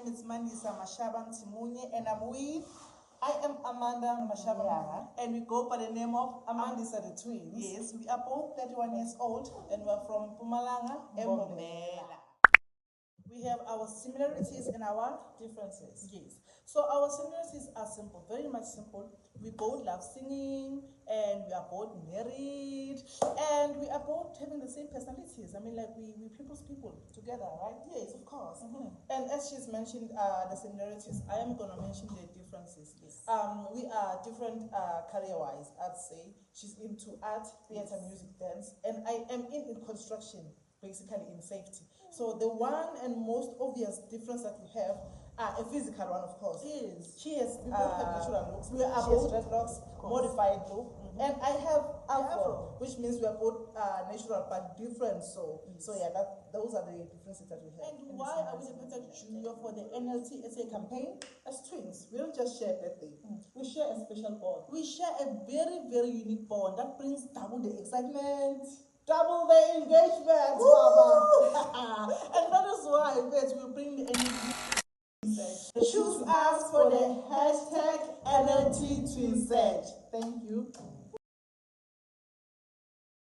name is Mandisa Timunye, and I am Amanda Mashaba, and we go by the name of AMANDISA the twins. Yes, we are both 31 years old, and we are from Pumalanga, Mbombela. We have our similarities and our differences. Yes. So our similarities are simple, very much simple. We both love singing, and we are both married, and we are both having the same personalities. I mean, like we people's people together, right? Yes, of course. And as she's mentioned the similarities, I am gonna mention the differences. Yes. We are different career-wise, I'd say. She's into art, theater, music, dance, and I am in construction, basically in safety. So the one and most obvious difference that we have, a physical one, of course, is she has natural looks. We are both dreadlocks, modified look, and I have afro, which means we are both natural but different. So yeah, those are the differences that we have. And why are we separated junior for the NLT SA campaign? As twins, we don't just share birthday. We share a special bond. We share a very, very unique bond that brings double the excitement, double the engagement, Mama. And that is why I bet we'll bring the energy. Choose us for the hashtag NLT2WEENZ. Thank you.